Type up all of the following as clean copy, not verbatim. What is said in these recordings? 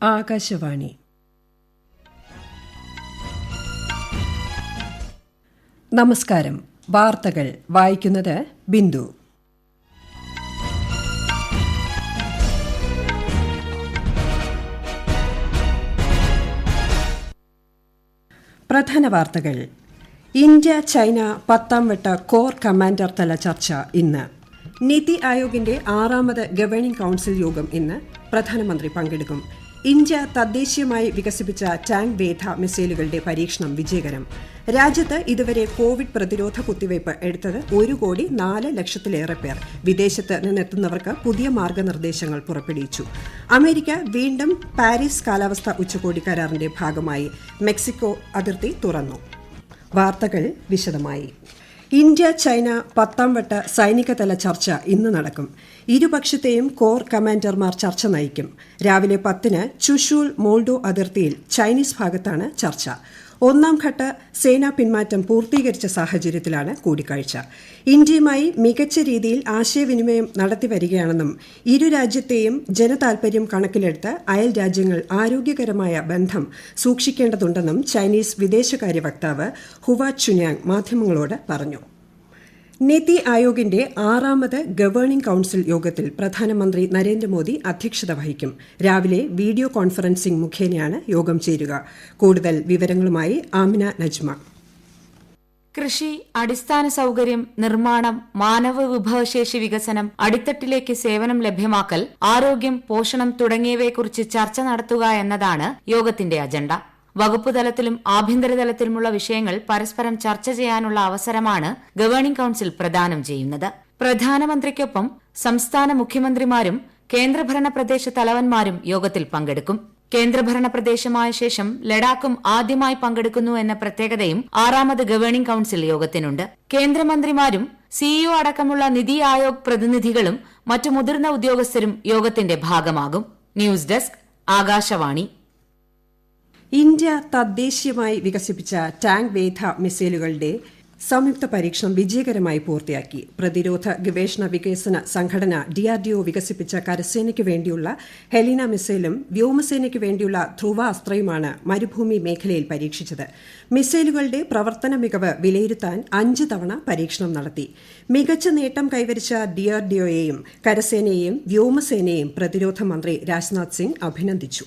ആകാശവാണി. നമസ്കാരം. വാർത്തകൾ വായിക്കുന്നത് ബിന്ദു. പ്രധാന വാർത്തകൾ. ഇന്ത്യ ചൈന 10ാം വട്ട കോർ കമാൻഡർ തല ചർച്ച ഇന്ന്. നീതി ആയോഗിന്റെ 6ാമത് ഗവേണിംഗ് കൌൺസിൽ യോഗം ഇന്ന്. പ്രധാനമന്ത്രി പങ്കെടുക്കും. ഇന്ത്യ തദ്ദേശീയമായി വികസിപ്പിച്ച ടാങ്ക് വേധ മിസൈലുകളുടെ പരീക്ഷണം വിജയകരം. രാജ്യത്ത് ഇതുവരെ കോവിഡ് പ്രതിരോധ കുത്തിവയ്പ് എടുത്തത് 1,04,00,000-ലേറെ പേർ. വിദേശത്ത് നിന്നെത്തുന്നവർക്ക് പുതിയ മാർഗനിർദ്ദേശങ്ങൾ പുറപ്പെടുവിച്ചു. അമേരിക്ക വീണ്ടും പാരീസ് കാലാവസ്ഥാ ഉച്ചകോടി കരാറിന്റെ ഭാഗമായി മെക്സിക്കോ അതിർത്തി തുറന്നു. വാർത്തകൾ വിശദമായി. ഇന്ത്യ ചൈന 10ാം വട്ട സൈനികതല ചർച്ച ഇന്ന് നടക്കും. ഇരുപക്ഷത്തെയും കോർ കമാൻഡർമാർ ചർച്ച നയിക്കും. രാവിലെ 10-ന് ചുഷൂൾ മോൾഡോ അതിർത്തിയിൽ ചൈനീസ് ഭാഗത്താണ് ചർച്ച. 1ാം ഘട്ട സേനാ പിന്മാറ്റം പൂർത്തീകരിച്ച സാഹചര്യത്തിലാണ് കൂടിക്കാഴ്ച. ഇന്ത്യയുമായി മികച്ച രീതിയിൽ ആശയവിനിമയം നടത്തിവരികയാണെന്നും ഇരു രാജ്യത്തെയും ജനതാൽപര്യം കണക്കിലെടുത്ത് അയൽ രാജ്യങ്ങൾ ആരോഗ്യകരമായ ബന്ധം സൂക്ഷിക്കേണ്ടതുണ്ടെന്നും ചൈനീസ് വിദേശകാര്യ വക്താവ് ഹുവ ചുന്യാങ് മാധ്യമങ്ങളോട് പറഞ്ഞു. നീതി ആയോഗിന്റെ 6ാമത് ഗവേണിംഗ് കൌൺസിൽ യോഗത്തിൽ പ്രധാനമന്ത്രി നരേന്ദ്രമോദി അധ്യക്ഷത വഹിക്കും. രാവിലെ വീഡിയോ കോൺഫറൻസിംഗ് മുഖേനയാണ് യോഗം ചേരുക. കൂടുതൽ വിവരങ്ങളുമായി ആമിന നജ്മ. കൃഷി, അടിസ്ഥാന സൌകര്യം, നിർമ്മാണം, മാനവ വിഭവശേഷി വികസനം, അടിത്തട്ടിലേക്ക് സേവനം ലഭ്യമാക്കൽ, ആരോഗ്യം, പോഷണം തുടങ്ങിയവയെക്കുറിച്ച് ചർച്ച നടത്തുക എന്നതാണ് യോഗത്തിന്റെ അജണ്ട. വകുപ്പ് തലത്തിലും ആഭ്യന്തരതലത്തിലുമുള്ള വിഷയങ്ങൾ പരസ്പരം ചർച്ച ചെയ്യാനുള്ള അവസരമാണ് ഗവേണിംഗ് കൌൺസിൽ പ്രദാനം ചെയ്യുന്നത്. പ്രധാനമന്ത്രിക്കൊപ്പം സംസ്ഥാന മുഖ്യമന്ത്രിമാരും കേന്ദ്രഭരണ പ്രദേശ തലവന്മാരും യോഗത്തിൽ പങ്കെടുക്കും. കേന്ദ്രഭരണ പ്രദേശമായ ശേഷം ലഡാക്കും ആദ്യമായി പങ്കെടുക്കുന്നു എന്ന പ്രത്യേകതയും 6ാമത് ഗവേണിംഗ് കൌൺസിൽ യോഗത്തിനുണ്ട്. കേന്ദ്രമന്ത്രിമാരും സിഇഒ അടക്കമുള്ള നിതി ആയോഗ് പ്രതിനിധികളും മറ്റു മുതിർന്ന ഉദ്യോഗസ്ഥരും യോഗത്തിന്റെ ഭാഗമാകും. News desk, Akashvani. ഇന്ത്യ തദ്ദേശീയമായി വികസിപ്പിച്ച ടാങ്ക് വേധ മിസൈലുകളുടെ സംയുക്ത പരീക്ഷണം വിജയകരമായി പൂർത്തിയാക്കി. പ്രതിരോധ ഗവേഷണ വികസന സംഘടന DRDO വികസിപ്പിച്ച കരസേനയ്ക്ക് വേണ്ടിയുള്ള ഹെലിന മിസൈലും വ്യോമസേനയ്ക്ക് വേണ്ടിയുള്ള ധ്രുവ അസ്ത്രയുമാണ് മരുഭൂമി മേഖലയിൽ പരീക്ഷിച്ചത്. മിസൈലുകളുടെ പ്രവർത്തന മികവ് വിലയിരുത്താൻ 5 തവണ പരീക്ഷണം നടത്തി. മികച്ച നേട്ടം കൈവരിച്ച DRDOയെയും കരസേനയെയും വ്യോമസേനയെയും പ്രതിരോധ മന്ത്രി രാജ്നാഥ് സിംഗ് അഭിനന്ദിച്ചു.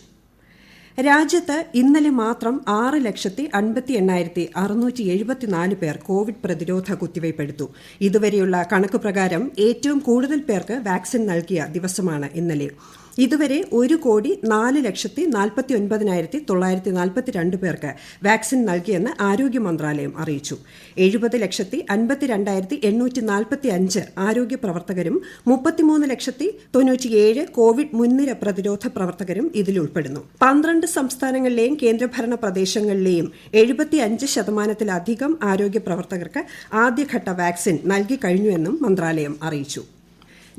രാജ്യത്ത് ഇന്നലെ മാത്രം 6,58,674 പേർ കോവിഡ് പ്രതിരോധ കുത്തിവയ്പെടുത്തു. ഇതുവരെയുള്ള കണക്ക് പ്രകാരം ഏറ്റവും കൂടുതൽ പേർക്ക് വാക്സിൻ നൽകിയ ദിവസമാണ് ഇന്നലെ. ഇതുവരെ 1,04,49,942 പേർക്ക് വാക്സിൻ നൽകിയെന്ന് ആരോഗ്യ മന്ത്രാലയം അറിയിച്ചു. 70,82,845 ആരോഗ്യ പ്രവർത്തകരും 33,97,000 കോവിഡ് മുൻനിര പ്രതിരോധ പ്രവർത്തകരും ഇതിലുൾപ്പെടുന്നു. 12 സംസ്ഥാനങ്ങളിലെയും കേന്ദ്രഭരണ പ്രദേശങ്ങളിലെയും 75% ആരോഗ്യ പ്രവർത്തകർക്ക് ആദ്യഘട്ട വാക്സിൻ നൽകിക്കഴിഞ്ഞുവെന്നും മന്ത്രാലയം അറിയിച്ചു.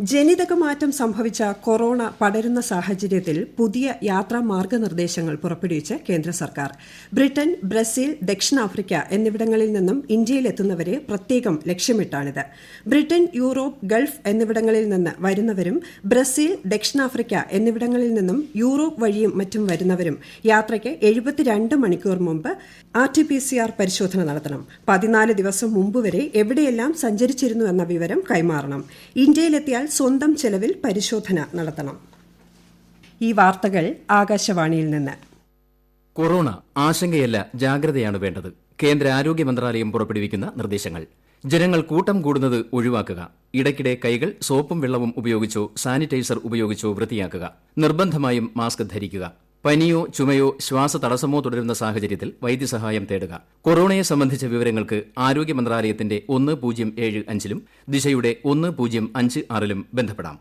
ജനിതക മാറ്റം സംഭവിച്ച കൊറോണ പടരുന്ന സാഹചര്യത്തിൽ പുതിയ യാത്രാ മാർഗനിർദ്ദേശങ്ങൾ പുറപ്പെടുവിച്ച് കേന്ദ്ര സർക്കാർ. ബ്രിട്ടൻ, ബ്രസീൽ, ദക്ഷിണാഫ്രിക്ക എന്നിവിടങ്ങളിൽ നിന്നും ഇന്ത്യയിലെത്തുന്നവരെ പ്രത്യേകം ലക്ഷ്യമിട്ടാണിത്. ബ്രിട്ടൻ, യൂറോപ്പ്, ഗൾഫ് എന്നിവിടങ്ങളിൽ നിന്ന് വരുന്നവരും ബ്രസീൽ, ദക്ഷിണാഫ്രിക്ക എന്നിവിടങ്ങളിൽ നിന്നും യൂറോപ്പ് വഴിയും മറ്റും വരുന്നവരും യാത്രയ്ക്ക് 72 മണിക്കൂർ മുമ്പ് RT-PCR പരിശോധന നടത്തണം. 14 ദിവസം മുമ്പ് വരെ എവിടെയെല്ലാം സഞ്ചരിച്ചിരുന്നുവെന്ന വിവരം കൈമാറണം. ഇന്ത്യയിലെത്തിയാൽ സ്വന്തം ചെലവിൽ പരിശോധന നടത്തണം. ഈ വാർത്തകൾ ആകാശവാണിയിൽ നിന്ന്. കൊറോണ ആശങ്കയല്ല, ജാഗ്രതയാണ് വേണ്ടത്. കേന്ദ്ര ആരോഗ്യ മന്ത്രാലയം പുറപ്പെടുവിക്കുന്ന നിർദ്ദേശങ്ങൾ. ജനങ്ങൾ കൂട്ടം കൂടുന്നത് ഒഴിവാക്കുക. ഇടയ്ക്കിടെ കൈകൾ സോപ്പും വെള്ളവും ഉപയോഗിച്ചോ സാനിറ്റൈസർ ഉപയോഗിച്ചോ വൃത്തിയാക്കുക. നിർബന്ധമായും മാസ്ക് ധരിക്കുക. പനിയോ ചുമയോ ശ്വാസതടസ്സമോ തുടരുന്ന സാഹചര്യത്തിൽ വൈദ്യസഹായം തേടുക. കൊറോണയെ സംബന്ധിച്ച വിവരങ്ങൾക്ക് ആരോഗ്യ മന്ത്രാലയത്തിന്റെ 1075-ലും ദിശയുടെ 1056-ലും ബന്ധപ്പെടാം.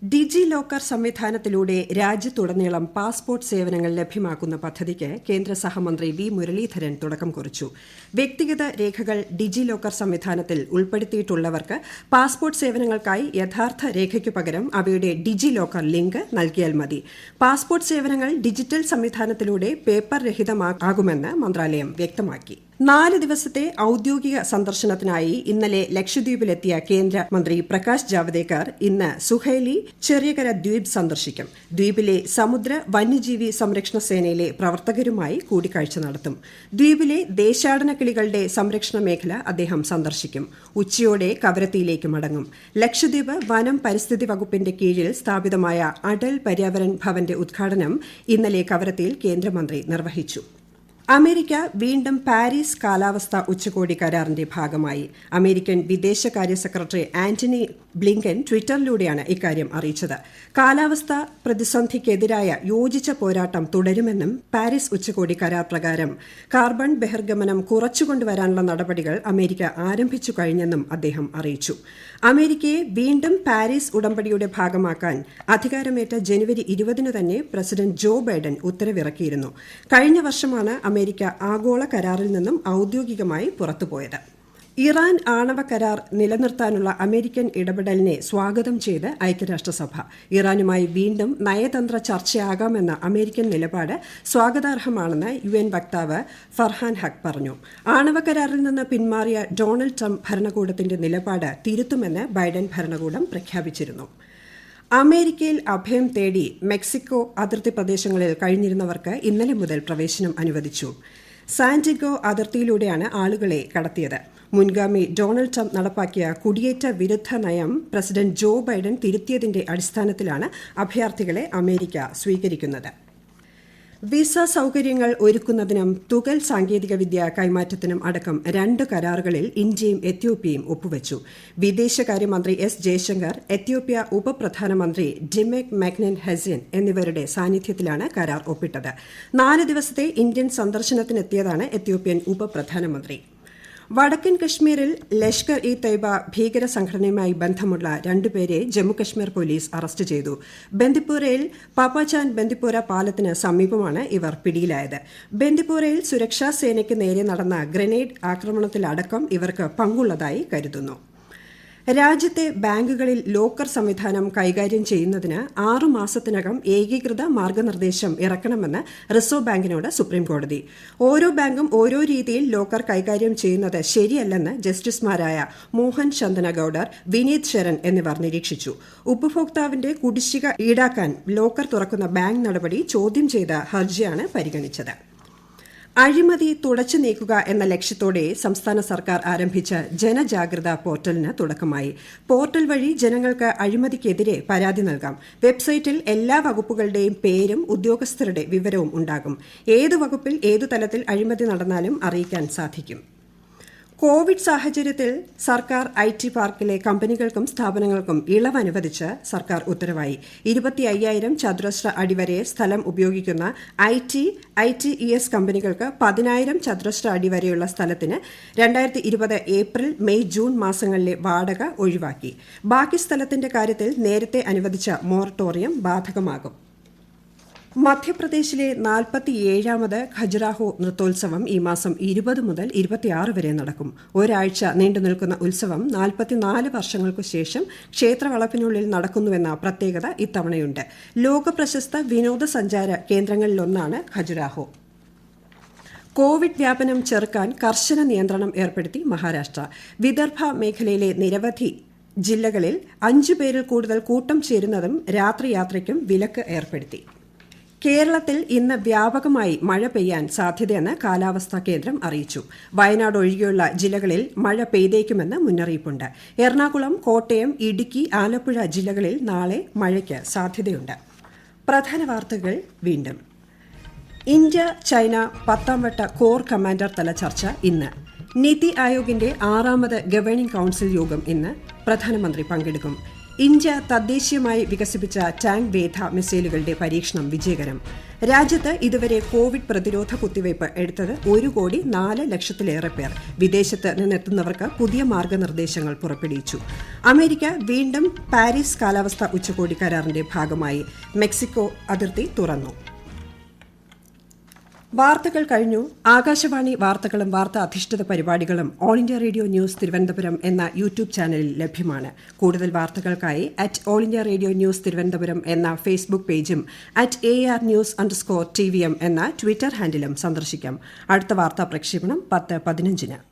ഡിജി ലോക്കർ സംവിധാനത്തിലൂടെ രാജ്യത്തുടനീളം പാസ്പോർട്ട് സേവനങ്ങൾ ലഭ്യമാക്കുന്ന പദ്ധതിക്ക് കേന്ദ്ര സഹമന്ത്രി വി മുരളീധരൻ തുടക്കം കുറിച്ചു. വ്യക്തിഗത രേഖകൾ ഡിജി ലോക്കർ സംവിധാനത്തിൽ ഉൾപ്പെടുത്തിയിട്ടുള്ളവർക്ക് പാസ്പോർട്ട് സേവനങ്ങൾക്കായി യഥാർത്ഥ രേഖയ്ക്കു പകരം അവയുടെ ഡിജി ലോക്കർ ലിങ്ക് നൽകിയാൽ മതി. പാസ്പോർട്ട് സേവനങ്ങൾ ഡിജിറ്റൽ സംവിധാനത്തിലൂടെ പേപ്പർ രഹിതമാകുമെന്ന് മന്ത്രാലയം വ്യക്തമാക്കി. 4 ദിവസത്തെ ഔദ്യോഗിക സന്ദർശനത്തിനായി ഇന്നലെ ലക്ഷദ്വീപിലെത്തിയ കേന്ദ്രമന്ത്രി പ്രകാശ് ജാവ്ദേക്കർ ഇന്ന് സുഹൈലി ചെറിയകര ദ്വീപ് സന്ദർശിക്കും. ദ്വീപിലെ സമുദ്ര വന്യജീവി സംരക്ഷണ സേനയിലെ പ്രവർത്തകരുമായി കൂടിക്കാഴ്ച നടത്തും. ദ്വീപിലെ ദേശാടന കിളികളുടെ സംരക്ഷണ മേഖല അദ്ദേഹം സന്ദർശിക്കും. ഉച്ചയോടെ കവരത്തിയിലേക്ക് മടങ്ങും. ലക്ഷദ്വീപ് വനം പരിസ്ഥിതി വകുപ്പിന്റെ കീഴിൽ സ്ഥാപിതമായ അടൽ പര്യാവരൺ ഭവന്റെ ഉദ്ഘാടനം ഇന്നലെ കവരത്തിയിൽ കേന്ദ്രമന്ത്രി നിർവഹിച്ചു. അമേരിക്ക വീണ്ടും പാരീസ് കാലാവസ്ഥാ ഉച്ചകോടി കരാറിന്റെ ഭാഗമായി. അമേരിക്കൻ വിദേശകാര്യ സെക്രട്ടറി ആന്റണി ബ്ലിങ്കൻ ട്വിറ്ററിലൂടെയാണ് ഇക്കാര്യം അറിയിച്ചത്. കാലാവസ്ഥാ പ്രതിസന്ധിക്കെതിരായ യോജിച്ച പോരാട്ടം തുടരുമെന്നും പാരീസ് ഉച്ചകോടി കരാർ പ്രകാരം കാർബൺ ബഹിർഗമനം കുറച്ചുകൊണ്ടുവരാനുള്ള നടപടികൾ അമേരിക്ക ആരംഭിച്ചു കഴിഞ്ഞെന്നും അദ്ദേഹം അറിയിച്ചു. അമേരിക്കയെ വീണ്ടും പാരീസ് ഉടമ്പടിയുടെ ഭാഗമാക്കാൻ അധികാരമേറ്റ ജനുവരി 20 തന്നെ പ്രസിഡന്റ് ജോ ബൈഡൻ ഉത്തരവിറക്കിയിരുന്നു. കഴിഞ്ഞ വർഷമാണ് അമേരിക്ക ആഗോള കരാറിൽ നിന്നും ഔദ്യോഗികമായി പുറത്തുപോയത്. ഇറാൻ ആണവ കരാർ നിലനിർത്താനുള്ള അമേരിക്കൻ ഇടപെടലിനെ സ്വാഗതം ചെയ്ത് ഐക്യരാഷ്ട്രസഭ. ഇറാനുമായി വീണ്ടും നയതന്ത്ര ചർച്ചയാകാമെന്ന അമേരിക്കൻ നിലപാട് സ്വാഗതാർഹമാണെന്ന് UN വക്താവ് ഫർഹാൻ ഹഖ് പറഞ്ഞു. ആണവ കരാറിൽ നിന്ന് പിന്മാറിയ ഡൊണാൾഡ് ട്രംപ് ഭരണകൂടത്തിന്റെ നിലപാട് തിരുത്തുമെന്ന് ബൈഡൻ ഭരണകൂടം പ്രഖ്യാപിച്ചിരുന്നു. അമേരിക്കയിൽ അഭയം തേടി മെക്സിക്കോ അതിർത്തി പ്രദേശങ്ങളിൽ കഴിഞ്ഞിരുന്നവർക്ക് ഇന്നലെ മുതൽ പ്രവേശനം അനുവദിച്ചു. സാന്റിഗോ അതിർത്തിയിലൂടെയാണ് ആളുകളെ കടത്തിയത്. മുൻഗാമി ഡൊണാൾഡ് ട്രംപ് നടപ്പാക്കിയ കുടിയേറ്റ വിരുദ്ധ നയം പ്രസിഡന്റ് ജോ ബൈഡൻ തിരുത്തിയതിന്റെ അടിസ്ഥാനത്തിലാണ് അഭയാർത്ഥികളെ അമേരിക്ക സ്വീകരിക്കുന്നത്. വിസ സൌകര്യങ്ങൾ ഒരുക്കുന്നതിനും തുകൽ സാങ്കേതികവിദ്യ കൈമാറ്റത്തിനും അടക്കം 2 കരാറുകളിൽ ഇന്ത്യയും എത്യോപ്യയും ഒപ്പുവച്ചു. വിദേശകാര്യമന്ത്രി എസ് ജയശങ്കർ, എത്യോപ്യ ഉപപ്രധാനമന്ത്രി ഡിമെക് മെക്നൻ ഹെസിൻ എന്നിവരുടെ സാന്നിധ്യത്തിലാണ് കരാർ ഒപ്പിട്ടത്. 4 ദിവസത്തെ ഇന്ത്യൻ സന്ദർശനത്തിനെത്തിയതാണ് എത്യോപ്യൻ ഉപപ്രധാനമന്ത്രി. വടക്കൻ കശ്മീരിൽ ലഷ്കർ ഇ തൈബ ഭീകര സംഘടനയുമായി ബന്ധമുള്ള 2 പേരെ ജമ്മുകശ്മീർ പോലീസ് അറസ്റ്റ് ചെയ്തു. ബന്ദിപ്പോറയിൽ പാപ്പാചാൻ ബന്ദിപ്പോര പാലത്തിന് സമീപമാണ് ഇവർ പിടിയിലായത്. ബന്ദിപ്പോറയിൽ സുരക്ഷാ സേനയ്ക്ക് നേരെ നടന്ന ഗ്രനേഡ് ആക്രമണത്തിലടക്കം ഇവർക്ക് പങ്കുള്ളതായി കരുതുന്നു. രാജ്യത്തെ ബാങ്കുകളിൽ ലോക്കർ സംവിധാനം കൈകാര്യം ചെയ്യുന്നതിന് 6 മാസത്തിനകം ഏകീകൃത മാർഗനിർദ്ദേശം ഇറക്കണമെന്ന് റിസർവ് ബാങ്കിനോട് സുപ്രീംകോടതി. ഓരോ ബാങ്കും ഓരോ രീതിയിൽ ലോക്കർ കൈകാര്യം ചെയ്യുന്നത് ശരിയല്ലെന്ന് ജസ്റ്റിസുമാരായ മോഹൻ ചന്ദനഗൌഡർ, വിനീത് ശരൺ എന്നിവർ നിരീക്ഷിച്ചു. ഉപഭോക്താവിന്റെ കുടിശ്ശിക ഈടാക്കാൻ ലോക്കർ തുറക്കുന്ന ബാങ്ക് നടപടി ചോദ്യം ചെയ്ത ഹർജിയാണ് പരിഗണിച്ചത്. അഴിമതി തുടച്ചു നീക്കുക എന്ന ലക്ഷ്യത്തോടെ സംസ്ഥാന സർക്കാർ ആരംഭിച്ച ജനജാഗ്രതാ പോർട്ടലിന് തുടക്കമായി. പോർട്ടൽ വഴി ജനങ്ങൾക്ക് അഴിമതിക്കെതിരെ പരാതി നൽകാം. വെബ്സൈറ്റിൽ എല്ലാ വകുപ്പുകളുടെയും പേരും ഉദ്യോഗസ്ഥരുടെ വിവരവും ഉണ്ടാകും. ഏതു വകുപ്പിൽ ഏതു തലത്തിൽ അഴിമതി നടന്നാലും അറിയിക്കാൻ സാധിക്കും. കോവിഡ് സാഹചര്യത്തിൽ സർക്കാർ IT പാർക്കിലെ കമ്പനികൾക്കും സ്ഥാപനങ്ങൾക്കും ഇളവ് അനുവദിച്ച് സർക്കാർ ഉത്തരവായി. 25,000 ചതുരശ്ര അടി വരെ സ്ഥലം ഉപയോഗിക്കുന്ന ITES കമ്പനികൾക്ക് 10,000 ചതുരശ്ര അടി വരെയുള്ള സ്ഥലത്തിന് 2020 ഏപ്രിൽ, മെയ്, ജൂൺ മാസങ്ങളിലെ വാടക ഒഴിവാക്കി. ബാക്കി സ്ഥലത്തിന്റെ കാര്യത്തിൽ നേരത്തെ അനുവദിച്ച മൊറട്ടോറിയം ബാധകമാകും. മധ്യപ്രദേശിലെ 47ാമത് ഖജുരാഹോ നൃത്തോത്സവം ഈ മാസം 20 മുതൽ 26 വരെ നടക്കും. ഒരാഴ്ച നീണ്ടുനിൽക്കുന്ന ഉത്സവം 44 വർഷങ്ങൾക്കു ശേഷം ക്ഷേത്രവളപ്പിനുള്ളിൽ നടക്കുന്നുവെന്ന പ്രത്യേകത ഇത്തവണയുണ്ട്. ലോകപ്രശസ്ത വിനോദസഞ്ചാര കേന്ദ്രങ്ങളിലൊന്നാണ് ഖജുരാഹോ. കോവിഡ് വ്യാപനം ചെറുക്കാൻ കർശന നിയന്ത്രണം ഏർപ്പെടുത്തി മഹാരാഷ്ട്ര. വിദർഭ മേഖലയിലെ നിരവധി ജില്ലകളിൽ 5 പേരിൽ കൂടുതൽ കൂട്ടം ചേരുന്നതും രാത്രിയാത്രയ്ക്കും വിലക്ക് ഏർപ്പെടുത്തി. കേരളത്തിൽ ഇന്ന് വ്യാപകമായി മഴ പെയ്യാൻ സാധ്യതയെന്ന് കാലാവസ്ഥാ കേന്ദ്രം അറിയിച്ചു. വയനാട് ഒഴികെയുള്ള ജില്ലകളിൽ മഴ പെയ്തേക്കുമെന്ന് മുന്നറിയിപ്പുണ്ട്. എറണാകുളം, കോട്ടയം, ഇടുക്കി, ആലപ്പുഴ ജില്ലകളിൽ നാളെ മഴയ്ക്ക് സാധ്യതയുണ്ട്. പ്രധാന വാർത്തകൾ വീണ്ടും. ഇന്ത്യ ചൈന 10ാം വട്ട കോർ കമാൻഡർ തല ചർച്ച ഇന്ന്. നീതി ആയോഗിന്റെ 6ാമത് ഗവേണിംഗ് കൌൺസിൽ യോഗം ഇന്ന്. പ്രധാനമന്ത്രി പങ്കെടുക്കും. ഇന്ത്യ തദ്ദേശീയമായി വികസിപ്പിച്ച ടാങ്ക് വേധ മിസൈലുകളുടെ പരീക്ഷണം വിജയകരം. രാജ്യത്ത് ഇതുവരെ കോവിഡ് പ്രതിരോധ കുത്തിവയ്പ് എടുത്തത് 1,04,00,000-ലേറെ പേർ. വിദേശത്ത് നിന്നെത്തുന്നവർക്ക് പുതിയ മാർഗനിർദ്ദേശങ്ങൾ പുറപ്പെടുവിച്ചു. അമേരിക്ക വീണ്ടും പാരീസ് കാലാവസ്ഥാ ഉച്ചകോടി കരാറിന്റെ ഭാഗമായി മെക്സിക്കോ അതിർത്തി തുറന്നു. വാർത്തകൾ കഴിഞ്ഞു. ആകാശവാണി വാർത്തകളും വാർത്താ അധിഷ്ഠിത പരിപാടികളും all India radio news Thiruvananthapuram എന്ന യൂട്യൂബ് ചാനലിൽ ലഭ്യമാണ്. കൂടുതൽ വാർത്തകൾക്കായി @all India radio news Thiruvananthapuram എന്ന ഫേസ്ബുക്ക് പേജും @AR_News_TVM എന്ന ട്വിറ്റർ ഹാൻഡിലും സന്ദർശിക്കാം. അടുത്ത വാർത്താ പ്രക്ഷേപണം 10:15.